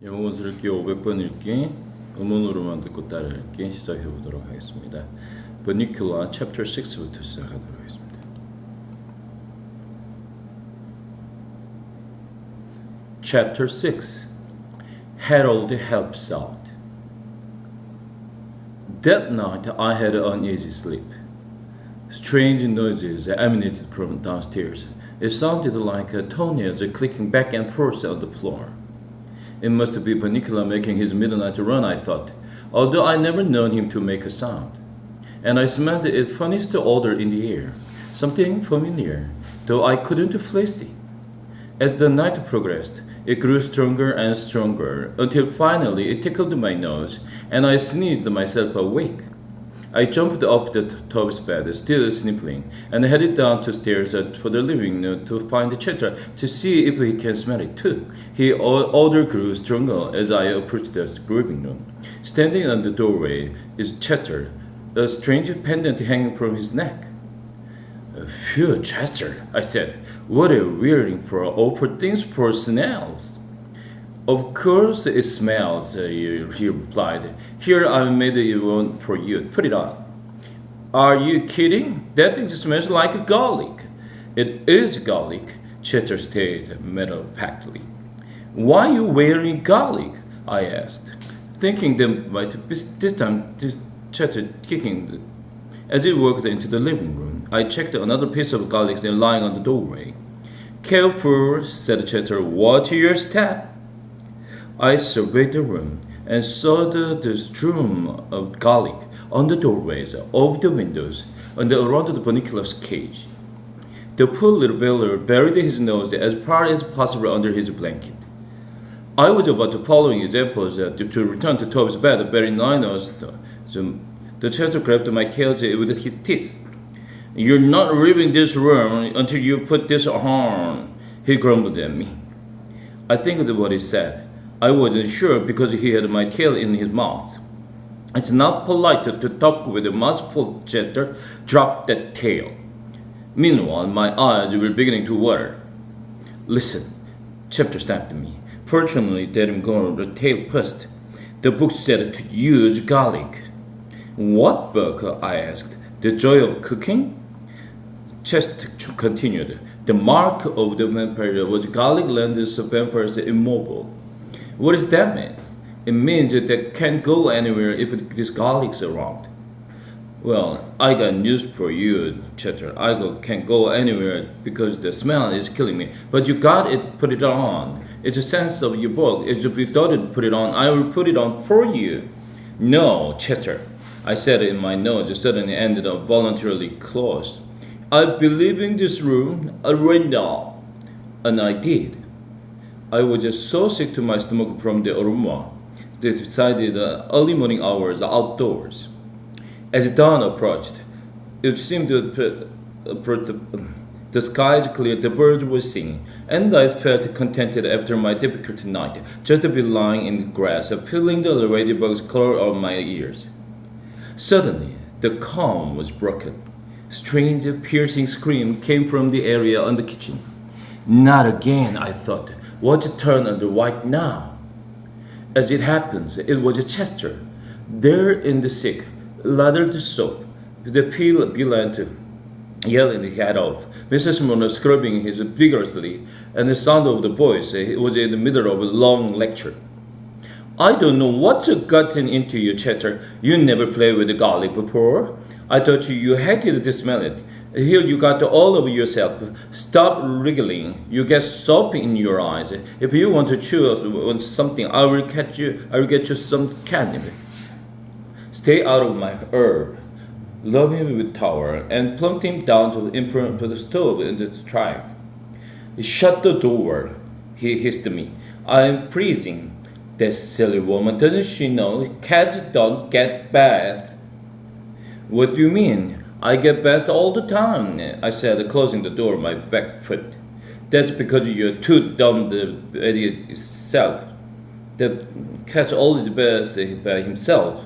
영어원서읽기 500번 읽기, 음원으로만 듣고 따라 읽기 시작해 보도록 하겠습니다. Vernacular Chapter 6부터 시작하도록 하겠습니다. Chapter 6 Harold helps out. That night I had an uneasy sleep. Strange noises emanated from downstairs. It sounded like toenails clicking back and forth on the floor. It must be Vernacular making his midnight run, I thought, although I never known him to make a sound. And I smelled a funniest odor in the air, something familiar, though I couldn't place it. As the night progressed, it grew stronger and stronger, until finally it tickled my nose, and I sneezed myself awake. I jumped off the tub's bed, still sniffling, and headed down the stairs for the living room to find Cheddar to see if he can smell it too. His odor grew stronger as I approached the living room. Standing on the doorway is Cheddar, a strange pendant hanging from his neck. "Phew, Chester," I said. "What are you wearing for awful things for snails?" "Of course it smells," he replied. "Here, I made one for you. Put it on." "Are you kidding? That thing smells like garlic." "It is garlic," Chester stated matter-of-factly. "Why are you wearing garlic?" I asked, thinking that might be this time Chester kicking. As he walked into the living room, I checked another piece of garlic lying on the doorway. "Careful," said Chester. "Watch your step." I surveyed the room and saw the strewn of garlic on the doorways, over the windows, and around the Vernacular's cage. The poor little bear buried his nose as far as possible under his blanket. I was about to follow his examples to return to Toby's bed, burying my nose. The Chester grabbed my cage with his teeth. "You're not leaving this room until you put this on," he grumbled at me. I think that's what he said. I wasn't sure because he had my tail in his mouth. "It's not polite to talk with a mouthful, Chester. Drop that tail." Meanwhile, my eyes were beginning to water. "Listen," Chester snapped at me. Fortunately, let him go the tail first. "The book said to use garlic." "What book?" I asked. "The Joy of Cooking?" Chester continued. "The mark of the vampire was garlic renders vampires immobile." "What does that mean?" "It means that they can't go anywhere if this garlic's around." "Well, I got news for you, Chester. Can't go anywhere because the smell is killing me. But you got it, put it on. It's a sense of your book. If you thought it, put it on. I will put it on for you." "No, Chester," I said in my nose suddenly ended up voluntarily closed. "I'll be leaving this room right now." And I did. I was just so sick to my stomach from the aroma. They decided early morning hours outdoors. As dawn approached, it seemed the skies cleared, the birds were singing, and I felt contented after my difficult night, just to be lying in the grass, feeling the ladybugs crawl on my ears. Suddenly, the calm was broken. Strange, piercing scream came from the area on the kitchen. Not again, I thought. What's turned on the white now? As it happens, it was Chester, there in the sink, lathered soap. The peel began to yell in the head off. Mrs. Mona scrubbing his vigorously, and the sound of the voice was in the middle of a long lecture. "I don't know what's gotten into you, Chester. You never played with garlic before. I thought you hated to smell it. Here you got all over yourself. Stop wriggling. You get soap in your eyes. If you want to chew on something, I will get you some candy. Stay out of my herb." Love him with towel and plunked him down in front of the stove in the track. "Shut the door," he hissed at me. "I'm freezing." "That silly woman, doesn't she know cats don't get baths?" "What do you mean? I get baths all the time," I said, closing the door with my back foot. "That's because you're too dumb to bathe yourself. The cat's always bathes by himself."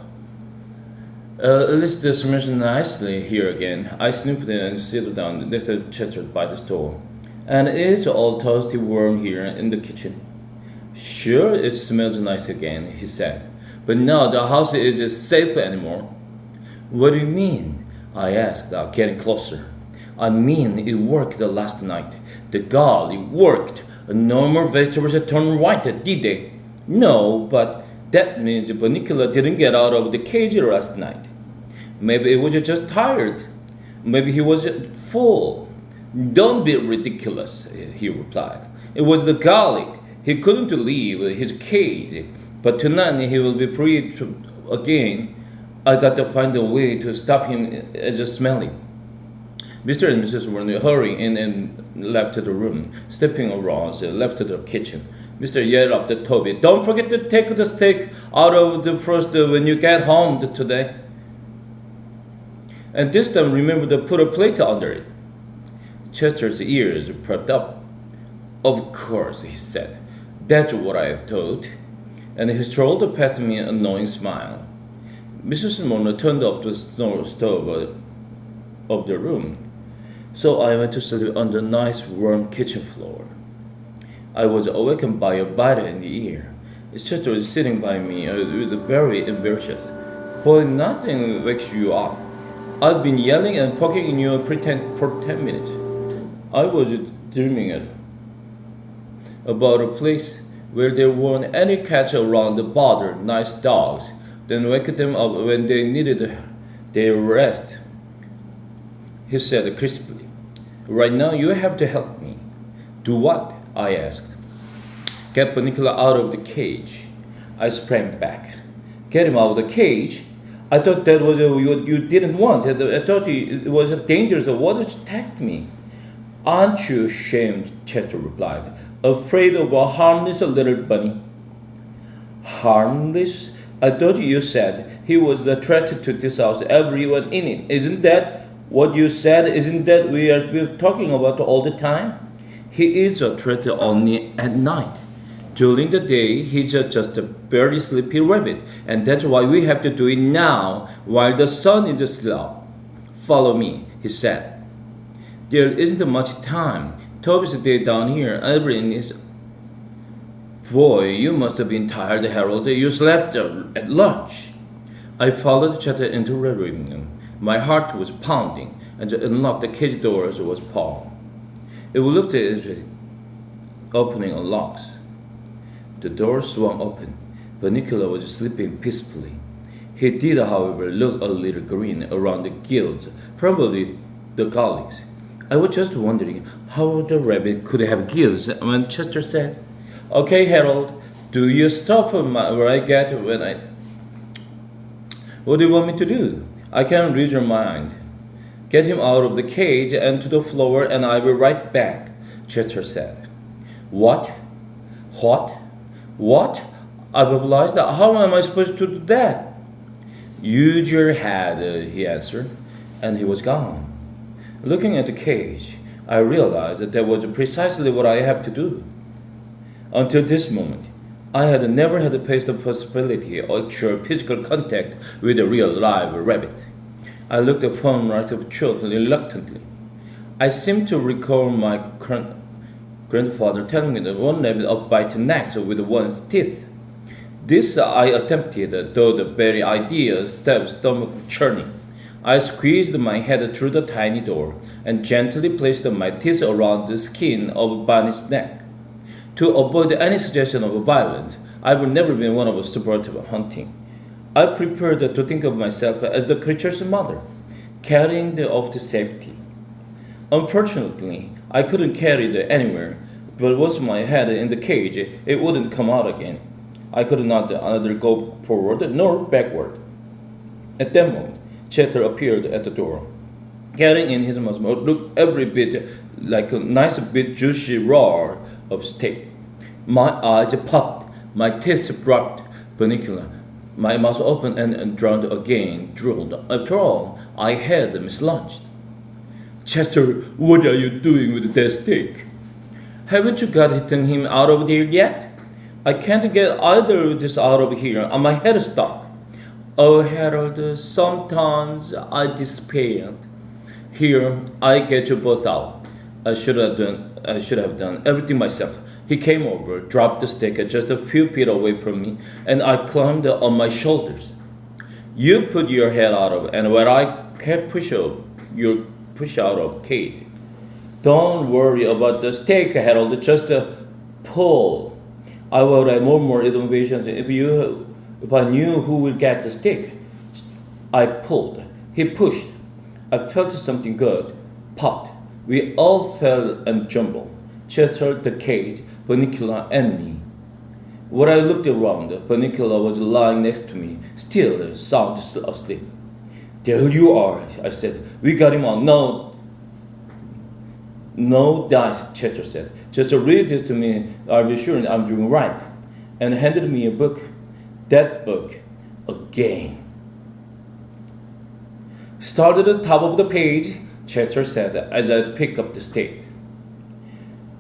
At least this smells nicely here again." I sniffed and settled down next to Chester by the stove. "And it's all toasty warm here in the kitchen." Sure, it smells nice again, he said. But now the house isn't safe anymore. What do you mean? I asked, getting closer. I mean, it worked last night. The gall, it worked. No more vegetables turned white, did they? No, but that means Bonicula didn't get out of the cage last night. Maybe he was just tired. Maybe he was full. Don't be ridiculous, he replied. It was the garlic. He couldn't leave his cage, but tonight he will be free again. I got to find a way to stop him just smelling. Mr. and Mrs. were hurrying in and left the room, stepping around, left the kitchen. Mr. yelled up to Toby, "Don't forget to take the steak out of the frost when you get home today. And this time remember to put a plate under it." Chester's ears perked up. "Of course," he said. "That's what I thought." And he strolled past me a knowing smile. Mrs. Mona turned up the stove of the room, so I went to sleep on the nice warm kitchen floor. I was awakened by a bite in the ear. Chester was sitting by me with very embarrassed. "Boy, nothing wakes you up. I've been yelling and poking in your pretend for 10 minutes. I was dreaming about a place where there weren't any cats around to bother nice dogs, then wake them up when they needed their rest," he said crisply. "Right now you have to help me." "Do what?" I asked. "Get Bonicula out of the cage." I sprang back. "Get him out of the cage? I thought that was what you didn't want. I thought it was dangerous. Why did you text me?" "Aren't you ashamed?" Chester replied. "Afraid of a harmless little bunny." "Harmless? I thought you said he was the threat to this house, everyone in it. Isn't that what you said? Isn't that we're talking about all the time?" "He is a threat only at night. During the day, he's just a very sleepy rabbit, and that's why we have to do it now, while the sun is still up. Follow me," he said. "There isn't much time. Toby's day down here. Everyone is..." "Boy, you must have been tired, Harold. You slept at lunch." I followed Chester into the living room. My heart was pounding, and to unlock the cage doors was Paul. It looked as if opening and locks. The door swung open. Bonicula was sleeping peacefully. He did, however, look a little green around the gills, probably the garlics. I was just wondering how the rabbit could have gills when Chester said, "Okay, Harold, do you stop where I get when I..." "What do you want me to do?" "I can't read your mind. Get him out of the cage and to the floor, and I will be right back," Chester said. What? What? I realized that. How am I supposed to do that?" "Use your head," he answered, and he was gone. Looking at the cage, I realized that that was precisely what I have to do. Until this moment, I had never had faced the possibility of actual physical contact with a real live rabbit. I looked upon right of truth reluctantly. I seemed to recall my grandfather telling me that one rabbit would bite necks with one's teeth. This I attempted, though the very idea stabbed stomach churning. I squeezed my head through the tiny door and gently placed my teeth around the skin of Bunny's neck. To avoid any suggestion of violence, I would never been one of sport hunting. I prepared to think of myself as the creature's mother, carrying the off to safety. Unfortunately, I couldn't carry it anywhere, but once my head in the cage, it wouldn't come out again. I could not either go forward nor backward. At that moment, Chester appeared at the door, carrying in his mouth what looked every bit like a nice bit juicy raw of steak. My eyes popped, my teeth dropped. Bonicula, my mouth opened and drowned again, drooled. After all, I had mislunged. "Chester, what are you doing with that steak?" "Haven't you gotten him out of there yet?" "I can't get either of this out of here. My head is stuck." "Oh, Harold, sometimes I despair. Here, I get you both out. I should have done everything myself. He came over, dropped the stick just a few feet away from me, and I climbed on my shoulders. You put your head out of, and when I can't push up, you push out of Kate. Don't worry about the stake, Harold. Just pull. I would have more innovations if I knew who would get the stake. I pulled. He pushed. I felt something good. Popped. We all fell and jumbled. Chester, the cage, Bunnicula, and me. When I looked around, Bunnicula was lying next to me, still sound asleep. There you are, I said. We got him on. No dice, Chester said. Just read this to me. I'll be sure I'm doing right. And handed me a book. That book, again. Start at the top of the page, Chester said as I picked up the stake.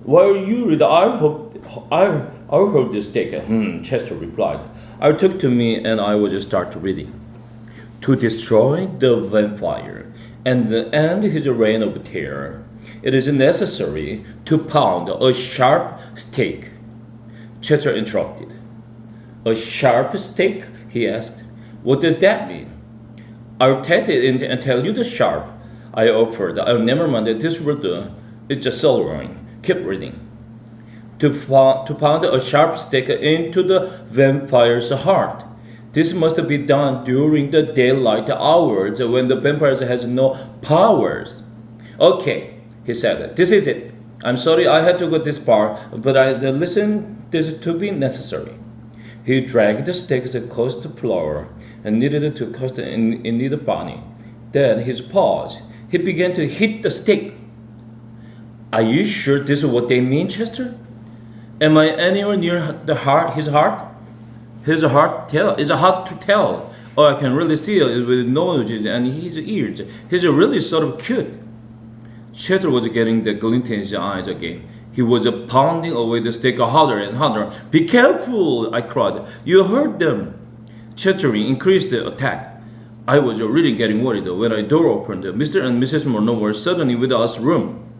While you read, I heard the stake. Chester replied. I took to me and I would start reading. To destroy the vampire and end his reign of terror, it is necessary to pound a sharp stake. Chester interrupted. A sharp stake? He asked. What does that mean? I'll test it and tell you the sharp. I offered. Never mind. This will do. It's just soloing. Keep reading. To pound a sharp stake into the vampire's heart. This must be done during the daylight hours when the vampire has no powers. Okay, he said. This is it. I'm sorry I had to go this far, but I listened this to be necessary. He dragged the stakes across the floor and needed to cast in the bunny. Then his paws. He began to hit the stake. Are you sure this is what they mean, Chester? Am I anywhere near the heart? His heart? His heart is hard to tell. Oh, I can really see it with nose and his ears. He's really sort of cute. Chester was getting the glint in his eyes again. He was pounding away the stake harder and harder. Be careful, I cried. You hurt them. Chester increased the attack. I was really getting worried when a door opened. Mr. and Mrs. Murnau were suddenly with us room.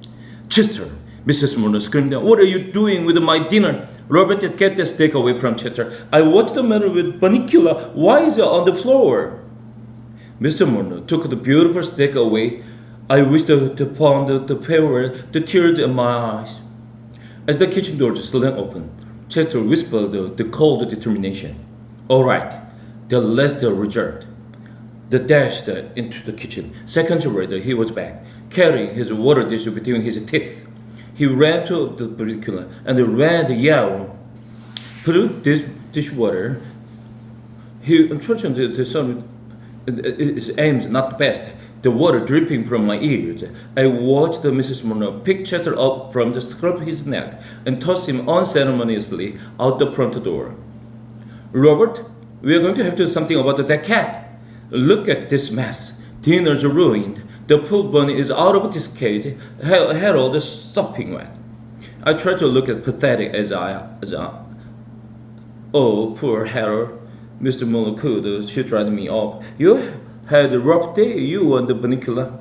Chester, Mrs. Murnau screamed, what are you doing with my dinner? Robert, get the steak away from Chester. What's the matter with Bunnicula? Why is it on the floor? Mr. Murnau took the beautiful steak away. I wished to pound the power, the tears in my eyes. As the kitchen door slammed open, Chester whispered the cold determination. All right, the last resort. They dashed into the kitchen. Seconds later, he was back, carrying his water dish between his teeth. He ran to the Bunnicula and ran the yell. Put this dishwater. Unfortunately, his aim's not the best. The water dripping from my ears. I watched Mrs. Murnau pick Chester up from the scruff of his neck and toss him unceremoniously out the front door. Robert, we are going to have to do something about that cat. Look at this mess. Dinner's ruined. The pool bunny is out of this cage. Harold is sopping wet. I tried to look as pathetic as I. Oh, poor Harold. Mr. Muller could. She dried me up. You had a rough day, you and the Bunnicula.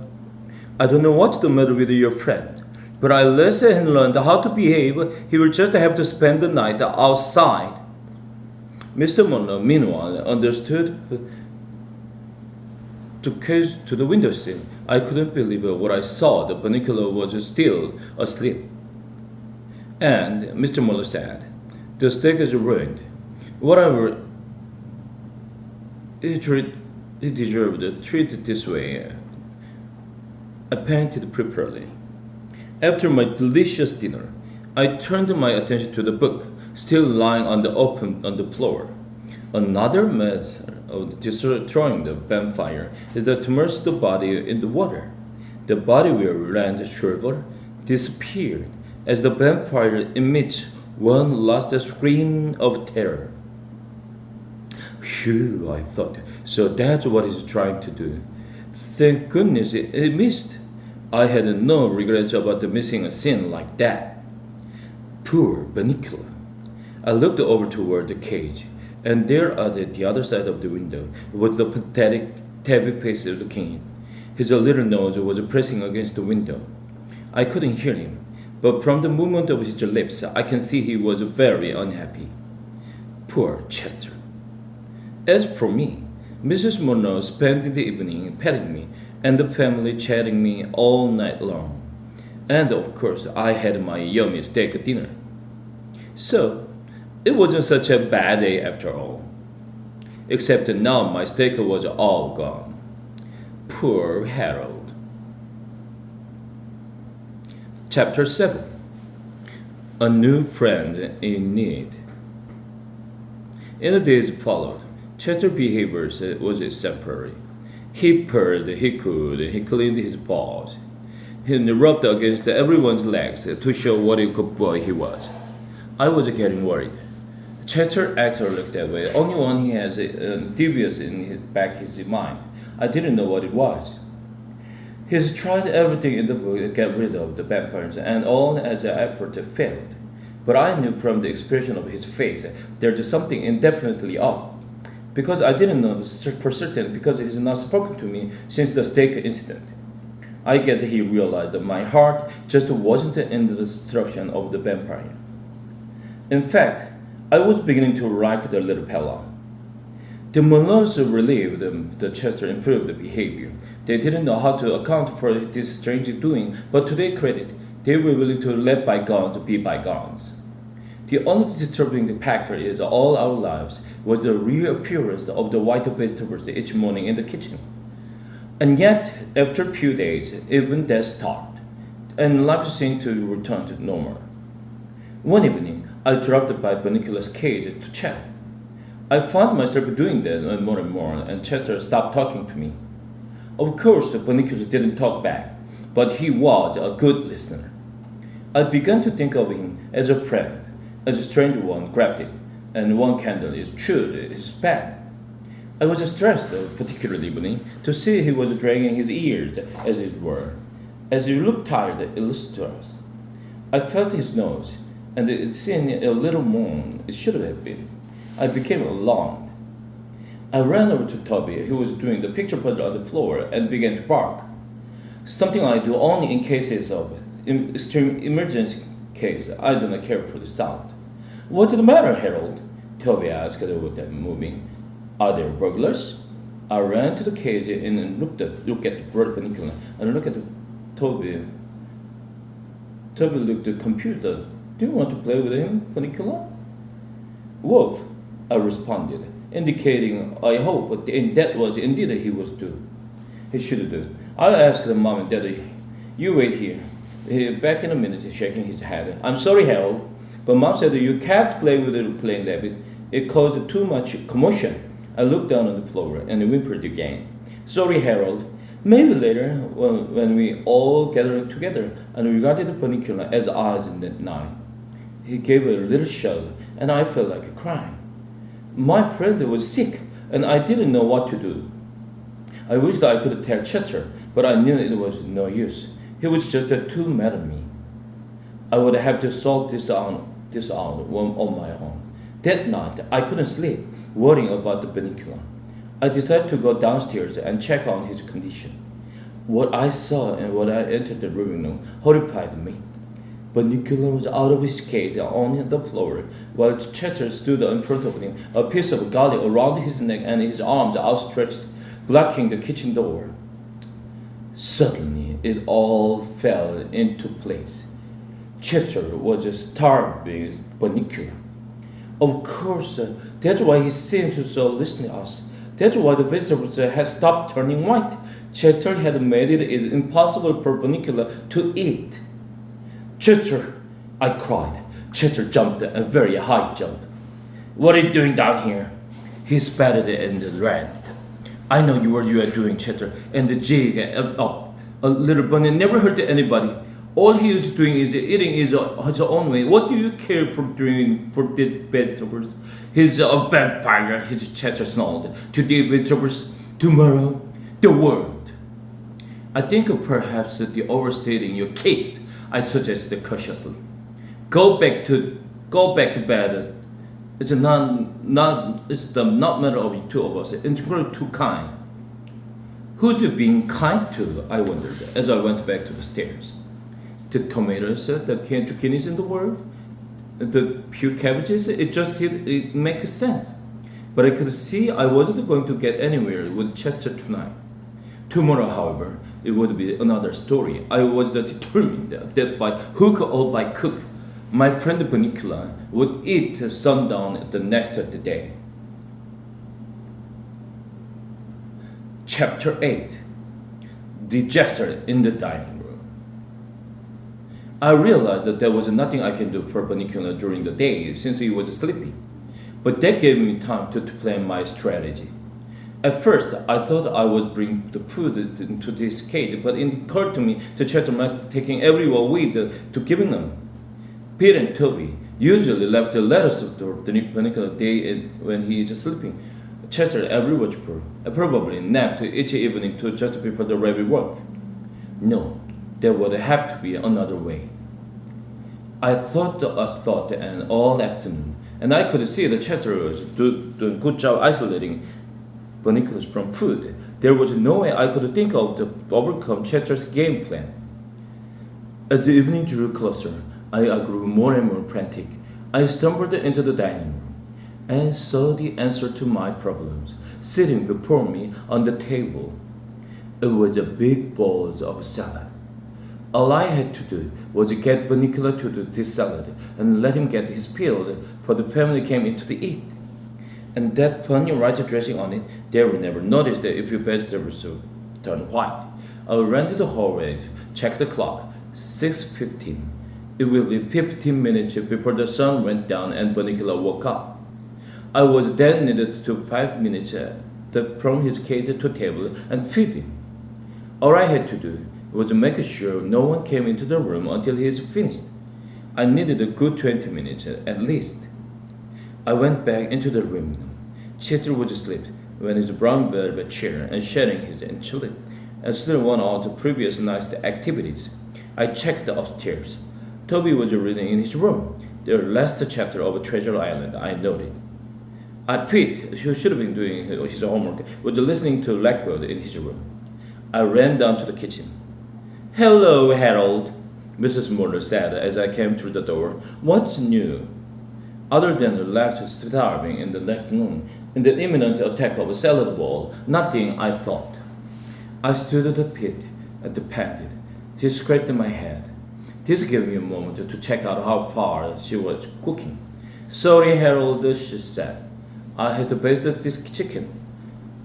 I don't know what's the matter with your friend, but unless he learned how to behave, he will just have to spend the night outside. Mr. Muller, meanwhile, understood to the windowsill. I couldn't believe what I saw. The Bunnicula was still asleep. And Mr. Muller said, the steak is ruined. Whatever, he deserved to treat it this way. I panted preparely. After my delicious dinner, I turned my attention to the book, still lying on the floor. Another method of destroying the vampire is to immerse the body in the water. The body will land shriveled, disappeared, as the vampire emits one last scream of terror. Phew, I thought, so that's what he's trying to do. Thank goodness it missed. I had no regrets about missing a scene like that. Poor Bunnicula. I looked over toward the cage, and there at the other side of the window was the pathetic, tabby face of the king. His little nose was pressing against the window. I couldn't hear him, but from the movement of his lips, I can see he was very unhappy. Poor Chester. As for me, Mrs. Monroe spent the evening petting me and the family chatting me all night long. And of course, I had my yummy steak dinner. So, it wasn't such a bad day after all. Except that now my steak was all gone. Poor Harold. Chapter 7. A New Friend in Need. In the days followed, Chester's behavior was exemplary. He purred, he cooed, he cleaned his paws. He rubbed against everyone's legs to show what a good boy he was. I was getting worried. Chester actually looked that way, only when he has devious in his back his mind. I didn't know what it was. He's tried everything in the book to get rid of the vampires, and all as an effort failed. But I knew from the expression of his face there's something indefinitely up. Because I didn't know for certain, because he has not spoken to me since the steak incident. I guess he realized that my heart just wasn't in the destruction of the vampire. In fact, I was beginning to like the little fellow. The Monroes relieved that Chester improved behavior. They didn't know how to account for this strange doing, but to their credit, they were willing to let bygones be bygones. The only disturbing factor is all our lives was the reappearance of the white vegetables each morning in the kitchen. And yet, after a few days, even that stopped, and life seemed to return to normal. One evening, I dropped by Bunnicula's cage to chat. I found myself doing that more and more, and Chester stopped talking to me. Of course, Bunnicula didn't talk back, but he was a good listener. I began to think of him as a friend, as a stranger one grabbed it, and one candle is chewed his pan. I was stressed, particularly evening, to see he was dragging his ears, as it were, as he looked tired and illustrious. I felt his nose, and it seemed a little more it should have been. I became alarmed. I ran over to Toby, who was doing the picture puzzle on the floor, and began to bark. Something I do only in cases of extreme emergency case. I do not care for the sound. What's the matter, Harold? Toby asked with them moving. Are there burglars? I ran to the cage and looked at the bird Bunnicula and looked at Toby. Toby looked confused. Do you want to play with him, Bunnicula? Wolf, I responded, indicating I hope that was indeed he was do. He should do. I asked the mom and dad, you wait here. Back in a minute, shaking his head. I'm sorry, Harold, but Mom said you can't play with it playing David. It caused too much commotion. I looked down on the floor and whimpered again. Sorry, Harold. Maybe later, when we all gather together, and regarded Bunnicula as eyes in that night. He gave a little shudder, and I felt like crying. My friend was sick, and I didn't know what to do. I wished I could tell Chester, but I knew it was no use. He was just too mad at me. I would have to sort this out on my own. That night, I couldn't sleep, worrying about the Bunnicula. I decided to go downstairs and check on his condition. What I saw and when I entered the living room horrified me. Bunnicula was out of his cage on the floor, while Chester stood in front of him, a piece of garlic around his neck and his arms outstretched, blocking the kitchen door. Suddenly, it all fell into place. Chester was starving Bunnicula. Of course, that's why he seemed so listening to us. That's why the vegetables had stopped turning white. Chester had made it impossible for Bunnicula to eat. Chester, I cried. Chester jumped a very high jump. What are you doing down here? He spatted and ran. I know what you are doing, Chester, and the jig up. A little bunny never hurt anybody. All he is doing is eating his own way. What do you care for doing for these vegetables? He's a vampire, his Chester snarled. Today vegetables, tomorrow the world. I think perhaps that you're overstating your case, I suggested cautiously. Go back to bed. It's the not matter of the two of us. It's too kind. Who's you being kind to? I wondered as I went back to the stairs. the tomatoes, the zucchinis in the world, the few cabbages. It just didn't make sense. But I could see I wasn't going to get anywhere with Chester tonight. Tomorrow, however, it would be another story. I was determined that by hook or by crook, my friend Bonicula would eat sundown the next day. Chapter 8. Disaster in the dining room. I realized that there was nothing I can do for Bonicula during the day since he was sleeping, but that gave me time to plan my strategy. At first, I thought I would bring the food into this cage, but it occurred to me to Chettermaster taking everyone with to giving them. Pete and Toby usually left the letters of the Bonicula day when he is sleeping. Chester every watchful, probably napped each evening to just before the rabbit work. No, there would have to be another way. I thought and all afternoon, and I could see the Chester was doing a good job isolating Bonicula's from food. There was no way I could think of to overcome Chester's game plan. As the evening drew closer, I grew more and more frantic. I stumbled into the dining room and saw the answer to my problems sitting before me on the table. It was a big bowl of salad. All I had to do was get Bonicula to do this salad and let him get his fill, for the family came in to eat. And that funny white dressing on it, they will never notice that if your vegetables turn white. I ran to the hallway, checked the clock, 6:15. It will be 15 minutes before the sun went down and Bonicula woke up. I was then needed to 5 minutes from his cage to table and feed him. All I had to do was make sure no one came into the room until he is finished. I needed a good 20 minutes at least. I went back into the room. Chester was asleep in his brown velvet chair and sharing his enchilada, and still one of the previous night's activities. I checked upstairs. Toby was reading in his room the last chapter of Treasure Island, I noted. Pete, who should have been doing his homework, was listening to record in his room. I ran down to the kitchen. "Hello, Harold," Mrs. Morner said as I came through the door. "What's new?" Other than the left starving in the next room, in the imminent attack of a salad bowl, nothing, I thought. I stood at the pit and panted. She scratched my head. This gave me a moment to check out how far she was cooking. "Sorry, Harold," she said. "I had to baste this chicken."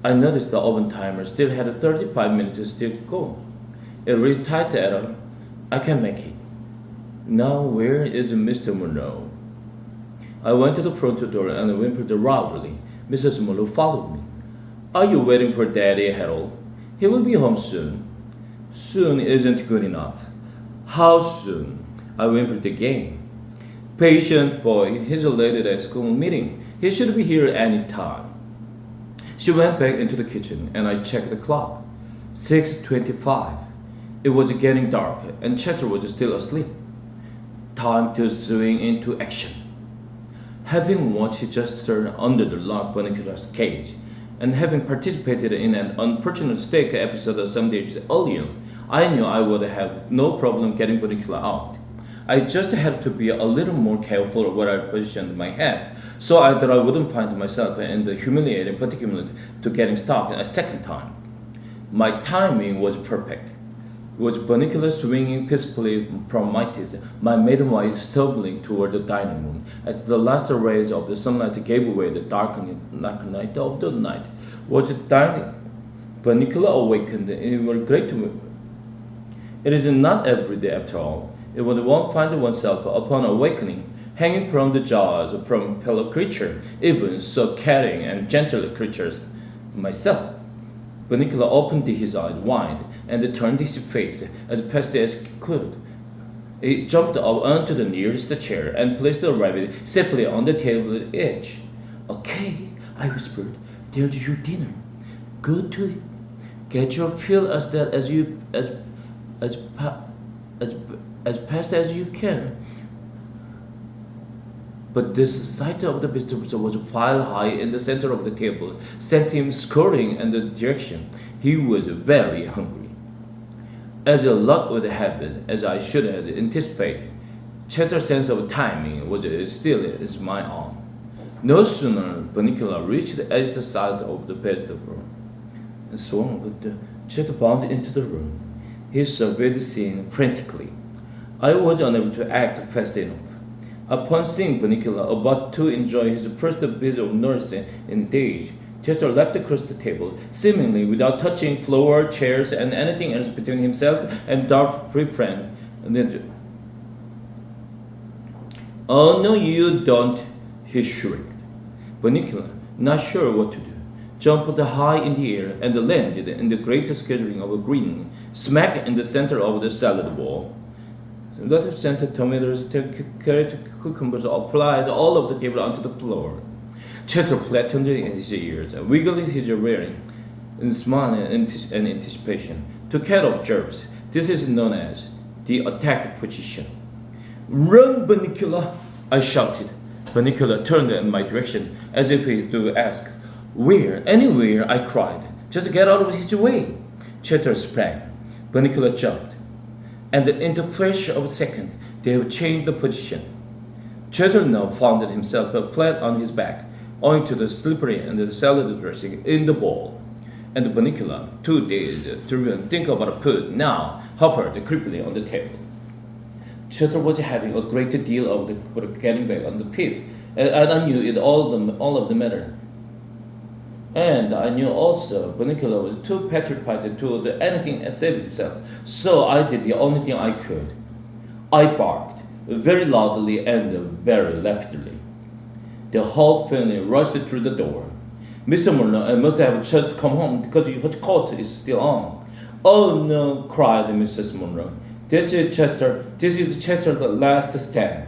I noticed the oven timer still had 35 minutes still to go. It really tight at her. "I can make it." "Now where is Mr. Monroe?" I went to the front door and whimpered loudly. Mrs. Monroe followed me. "Are you waiting for Daddy, Harold? He will be home soon." "Soon isn't good enough." "How soon?" I whimpered again. "Patient boy, he's late at school meeting. He should be here any time." She went back into the kitchen and I checked the clock. 6:25. It was getting dark and Chester was still asleep. Time to swing into action. Having watched Chester under the locked Bonicula's cage and having participated in an unfortunate steak episode some days earlier, I knew I would have no problem getting Bonicula out. I just had to be a little more careful where I positioned my head, so that I wouldn't find myself in the humiliating predicament to getting stuck a second time. My timing was perfect. With Bonicula swinging peacefully from my teeth, my maiden wife stumbling toward the dining room as the last rays of the sunlight gave away the darkening night of the night. Was dining? Bonicula awakened. It was great to me. It is not every day after all. It would one find oneself upon awakening, hanging from the jaws from fellow creature, even so caring and gentle creatures myself. Bonicula opened his eyes wide and turned his face as fast as he could. He jumped up onto the nearest chair and placed the rabbit safely on the table edge. "Okay," I whispered, "there's your dinner. Go to it. Get your fill as fast as you can." But this sight of the vegetables was piled high in the center of the table sent him scurrying in the direction. He was very hungry. As a luck would have it, as I should have anticipated, Chet's sense of timing was still as my own. No sooner Bunnicula reached the edge side of the vegetable and swung with the Chet bounded into the room. He surveyed the scene frantically. I was unable to act fast enough. Upon seeing Bunnicula about to enjoy his first bit of nursing in days, Chester leapt across the table, seemingly without touching floor, chairs, and anything else between himself and dark friend. And then, "Oh no, you don't!" he shrieked. Bunnicula, not sure what to do, jumped high in the air and landed in the greatest gathering of green, smack in the center of the salad bowl. Left center tomatoes, carrot, cucumbers applied all of the table onto the floor. Cheddar flattened in his ears, wiggled his rearing, and smiled in anticipation. To Cat observes, this is known as the attack position. "Run, Bunnicula!" I shouted. Bunnicula turned in my direction as if he to ask, "Where? Anywhere," I cried. "Just get out of his way." Cheddar sprang. Bunnicula jumped. And in the flash of a second, they have changed the position. Cheddar now found himself flat on his back, owing to the slippery and the salad dressing in the bowl. And Bunnicula, too dazed to even think about food, now hovered creepily on the table. Cheddar was having a great deal of getting back on the pith, and I knew it all of the matter. And I knew also Bunnicula was too petrified to do anything save himself, so I did the only thing I could. I barked, very loudly and very rapidly. The whole family rushed through the door. "Mr. Murner must have just come home because your coat is still on." "Oh no," cried Mrs. Murner. "This is Chester's last stand."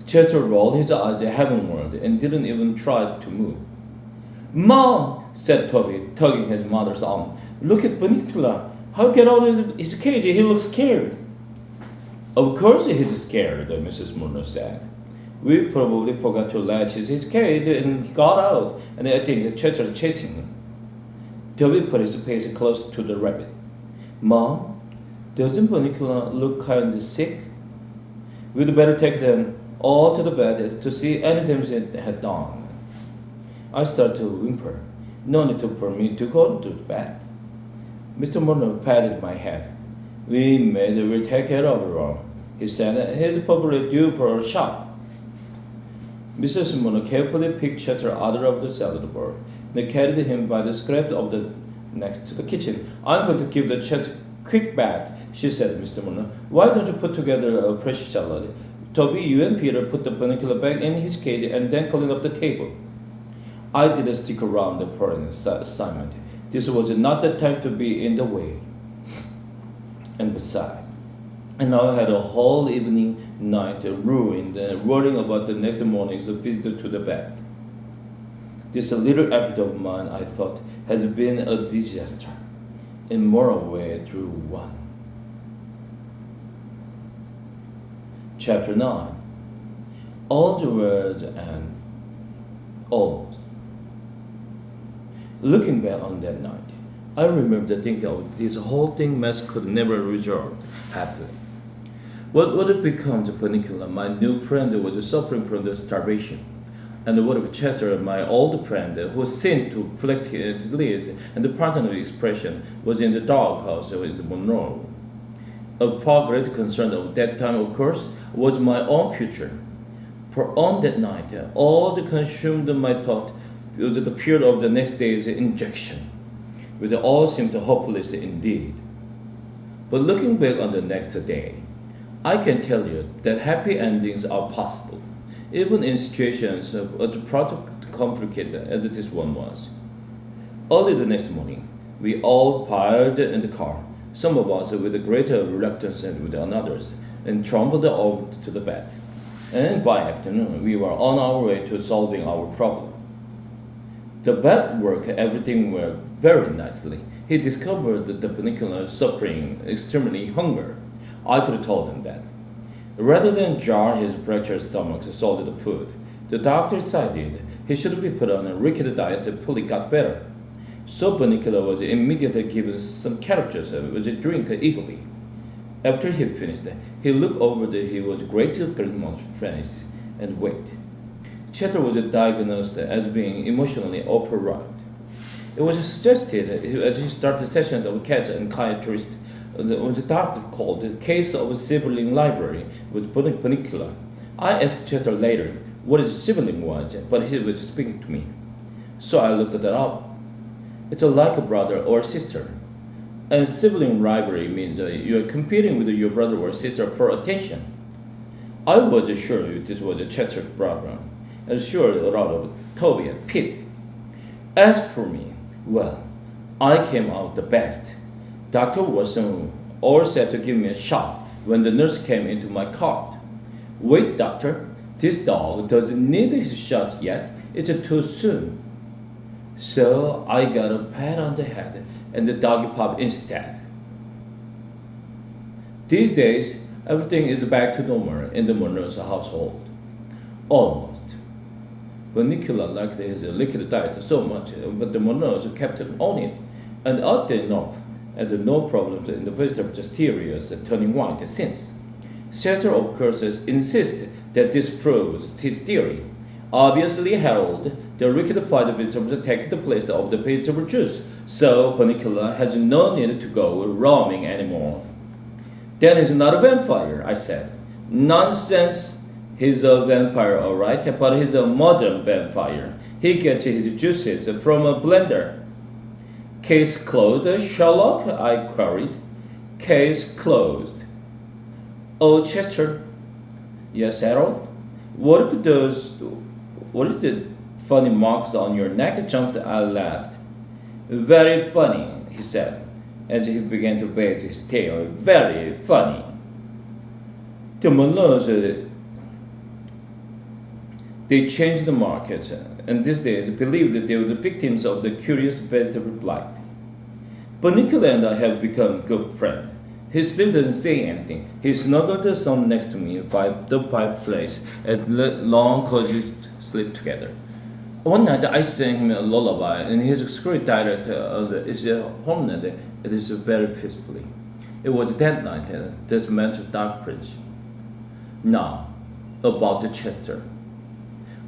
Chester rolled his eyes heavenward and didn't even try to move. "Mom," said Toby, tugging his mother's arm, "look at Bunnicula. How get out of his cage? He looks scared." "Of course he's scared," Mrs. Murner said. "We probably forgot to latch his cage and he got out, and I think Chester's chasing him." Toby put his face close to the rabbit. "Mom, doesn't Bunnicula look kind of sick? We'd better take them all to the bed to see any damage it had done." I started to whimper. "No need for me to go to the bath." Mr. Murner patted my head. We'll take care of her," he said. "He's probably due for a shock." Mrs. Murner carefully picked Cheddar out of the salad bowl and carried him by the scrap of the neck to the kitchen. "I'm going to give the Cheddar a quick bath," she said. "Mr. Murner, why don't you put together a fresh salad? Toby, you and Peter put the Bunnicula back in his cage and then clean up the table." I didn't stick around for an assignment. This was not the time to be in the way. And besides, I now had a whole night ruined worrying about the next morning's visit to the vet. This little habit of mine, I thought, has been a disaster, in more way through one. Chapter 9. All the words and almost. Looking back on that night, I remember thinking of this whole thing mess could never resolve happily. What would have become of Bunnicula? My new friend was suffering from the starvation. And what of Chester, my old friend, who seemed to flick his lids, and the pattern of expression was in the doghouse with Monroe. Of far greater concern at that time, of course, was my own future. For on that night, all that consumed my thought was the period of the next day's injection, which all seemed hopeless indeed. But looking back on the next day, I can tell you that happy endings are possible, even in situations as complicated as this one was. Early the next morning, we all piled in the car, some of us with greater reluctance than others, and trundled over to the bed. And by afternoon, we were on our way to solving our problem. The bed worked everything worked very nicely. He discovered that the Bunnicula was suffering extremely hunger. I could have told him that. Rather than jar his fractured stomach solid food, the doctor decided he should be put on a rickety diet until he got better. So Binocular was immediately given some characters and was drink eagerly. After he finished, he looked over he was greatly face and wait. Chatter was diagnosed as being emotionally overwrought. It was suggested as he started sessions of cats and psychiatrist, the doctor called the case of sibling library with Binocular. I asked Chatter later what his sibling was, but he was speaking to me. So I looked that up. It's like a brother or sister. And sibling rivalry means you are competing with your brother or sister for attention. I was sure this was Chatter's brother, and sure a lot of Toby and Pete. As for me, well, I came out the best. Dr. Watson all said to give me a shot when the nurse came into my cart. Wait, doctor, this dog doesn't need his shot yet. It's too soon. So I got a pat on the head and the doggy pop instead. These days, everything is back to normal in the Monroe's household. Almost. Binocular liked his liquid diet so much, but the Monroes kept on it, and oddly enough, had no problems in the vegetable mysterious turning white since. Chatter, of course, insists that this proves his theory. Obviously, Harold, the liquefied vegetables take the place of the vegetable juice, so Binocular has no need to go roaming anymore. Then he's not a vampire, I said. Nonsense. He's a vampire, all right, but he's a modern vampire. He gets his juices from a blender. Case closed, Sherlock? I queried. Case closed. Oh, Chester. Yes, Harold? What if the funny marks on your neck jumped? I laughed. Very funny, he said, as he began to bathe his tail. Very funny. The Monroes, they changed the market, and these days believed that they were the victims of the curious vegetable blight. Binocular and I have become good friends. He still doesn't say anything. He snuggled some next to me by the fireplace and let long cozy sleep together. One night I sang him a lullaby, and his screwy dialect is homeland. It is very peacefully. It was that night that meant dark bridge. Now, about the Chester.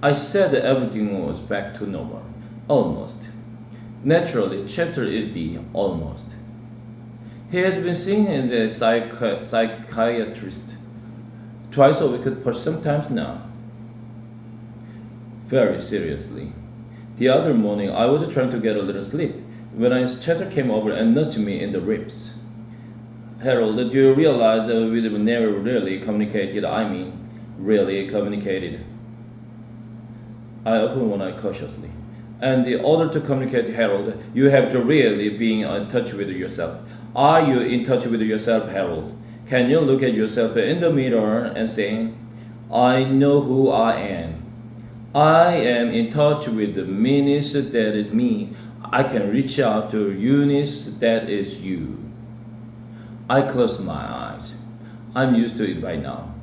I said that everything was back to normal. Almost. Naturally, Chester is the almost. He has been seeing the psychiatrist twice a week for some time now. Very seriously. The other morning, I was trying to get a little sleep when Chester came over and nudged me in the ribs. Harold, do you realize that we never really communicated? I mean, really communicated. I opened one eye cautiously. And in order to communicate, Harold, you have to really be in touch with yourself. Are you in touch with yourself, Harold? Can you look at yourself in the mirror and say, I know who I am. I am in touch with the meanness that is me. I can reach out to Eunice that is you. I closed my eyes. I'm used to it by now.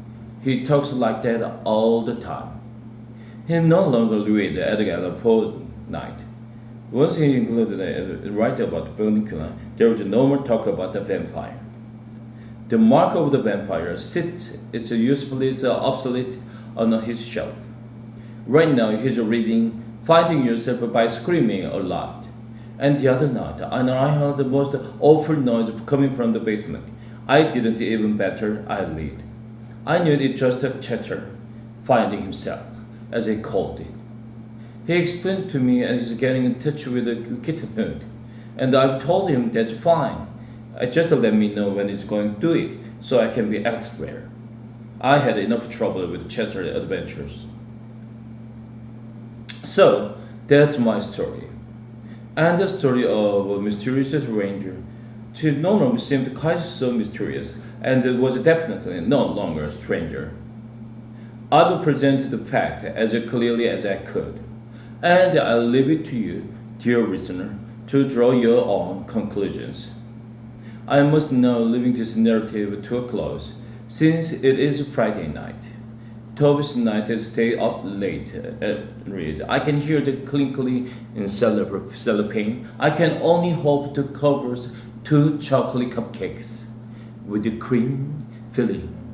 He talks like that all the time. He no longer read Edgar Allan Poe's night. Once he included a writer about Binocular, there was no more talk about the vampire. The mark of the vampire sits, it's usefully obsolete on his shelf. Right now he's reading Finding Yourself by Screaming a Lot. And the other night, I heard the most awful noise coming from the basement. I didn't even batter eyelid. I knew it just a Chatter, finding himself, as he called it. He explained to me and he's getting in touch with the kittenhood. And I've told him that's fine. Just let me know when he's going to do it, so I can be elsewhere. I had enough trouble with Chatter adventures. So, that's my story. And the story of a mysterious ranger. She no longer seemed quite so mysterious, and was definitely no longer a stranger. I will present the fact as clearly as I could, and I'll leave it to you, dear listener, to draw your own conclusions. I must now leaving this narrative to a close, since it is Friday night. Toby's night stay up late read. I can hear the clinkly in cellophane. I can only hope to cover 2 chocolate cupcakes with the cream filling.